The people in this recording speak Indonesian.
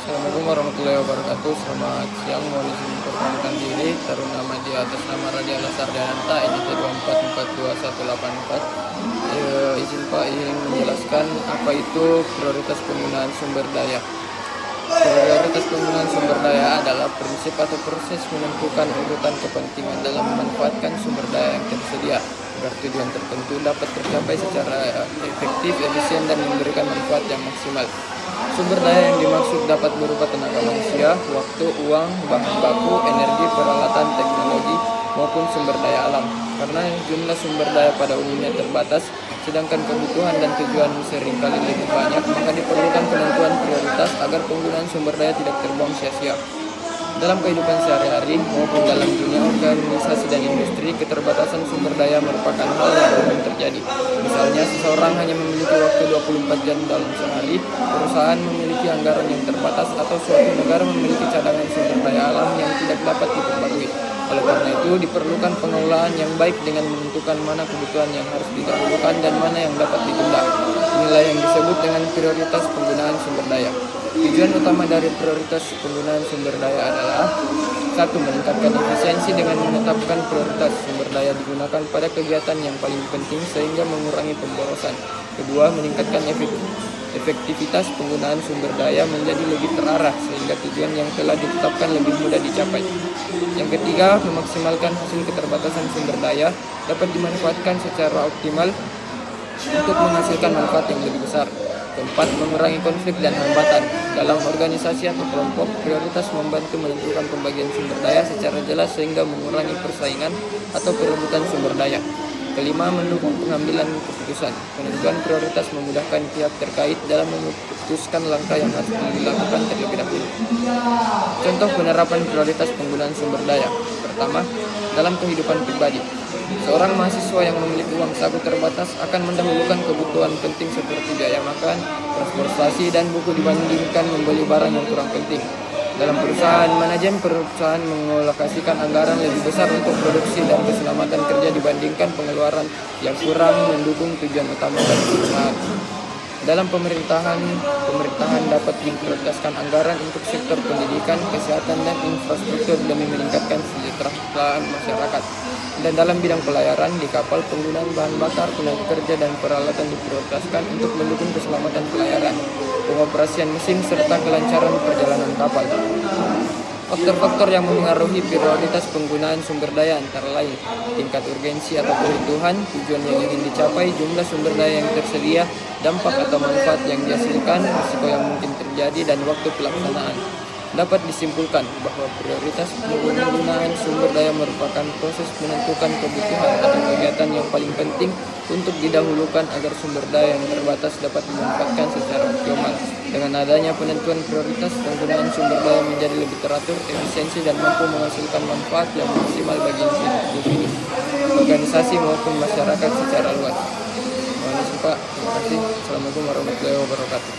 Assalamualaikum warahmatullahi wabarakatuh. Selamat siang. Mohon izin memperkenalkan diri. Taruna nama di atas nama Radiala Sardananta IDT 24422184. Izin Pak ingin menjelaskan apa itu prioritas penggunaan sumber daya. Prioritas penggunaan sumber daya adalah prinsip atau proses menentukan urutan kepentingan dalam memanfaatkan sumber daya yang tersedia agar tujuan tertentu dapat tercapai secara efektif, efisien, dan memberikan manfaat yang maksimal. Sumber daya yang dimaksud dapat berupa tenaga manusia, waktu, uang, bahan baku, energi, peralatan, teknologi, maupun sumber daya alam. Karena jumlah sumber daya pada umumnya terbatas, sedangkan kebutuhan dan tujuan seringkali lebih banyak, maka diperlukan penentuan prioritas agar penggunaan sumber daya tidak terbuang sia-sia. Dalam kehidupan sehari-hari maupun dalam dunia organisasi dan industri, keterbatasan sumber daya merupakan hal yang umum terjadi. Misalnya, seseorang hanya memiliki waktu 24 jam dalam sehari, perusahaan memiliki anggaran yang terbatas, atau suatu negara memiliki cadangan sumber daya alam yang tidak dapat diperbarui. Oleh karena itu, diperlukan pengelolaan yang baik dengan menentukan mana kebutuhan yang harus didahulukan dan mana yang dapat ditunda. Inilah yang disebut dengan prioritas penggunaan sumber daya. Tujuan utama dari prioritas penggunaan sumber daya adalah: 1. Meningkatkan efisiensi dengan menetapkan prioritas sumber daya digunakan pada kegiatan yang paling penting sehingga mengurangi pemborosan. 2. Meningkatkan efektivitas penggunaan sumber daya menjadi lebih terarah sehingga tujuan yang telah ditetapkan lebih mudah dicapai. Yang ketiga, memaksimalkan hasil keterbatasan sumber daya dapat dimanfaatkan secara optimal untuk menghasilkan manfaat yang lebih besar. 4. Mengurangi konflik dan hambatan. Dalam organisasi atau kelompok, prioritas membantu menentukan pembagian sumber daya secara jelas sehingga mengurangi persaingan atau perebutan sumber daya. 5. Mendukung pengambilan keputusan. Penentuan prioritas memudahkan pihak terkait dalam memutuskan langkah yang harus dilakukan terlebih dahulu. Contoh penerapan prioritas penggunaan sumber daya. Pertama, dalam kehidupan pribadi. Seorang mahasiswa yang memiliki uang saku terbatas akan mendahulukan kebutuhan penting seperti biaya makan, transportasi, dan buku dibandingkan membeli barang yang kurang penting. Dalam perusahaan, manajemen perusahaan mengalokasikan anggaran lebih besar untuk produksi dan keselamatan kerja dibandingkan pengeluaran yang kurang mendukung tujuan utama dari perusahaan. Dalam pemerintahan dapat memprioritaskan anggaran untuk sektor pendidikan, kesehatan, dan infrastruktur demi meningkatkan kesejahteraan masyarakat. Dan dalam bidang pelayaran di kapal, penggunaan bahan bakar, tenaga kerja, dan peralatan diprioritaskan untuk mendukung keselamatan pelayaran, pengoperasian mesin, serta kelancaran perjalanan kapal. Faktor-faktor yang memengaruhi prioritas penggunaan sumber daya antara lain tingkat urgensi atau kebutuhan, tujuan yang ingin dicapai, jumlah sumber daya yang tersedia, dampak atau manfaat yang dihasilkan, risiko yang mungkin terjadi, dan waktu pelaksanaan. Dapat disimpulkan bahwa prioritas penggunaan sumber daya merupakan proses menentukan kebutuhan atau kegiatan yang paling penting untuk didahulukan agar sumber daya yang terbatas dapat dimanfaatkan secara optimal. Dengan adanya penentuan prioritas, penggunaan sumber daya menjadi lebih teratur, efisiensi, dan mampu menghasilkan manfaat yang maksimal bagi individu, organisasi, maupun masyarakat secara luas. Mohon izin Pak, terima kasih. Assalamualaikum warahmatullahi wabarakatuh.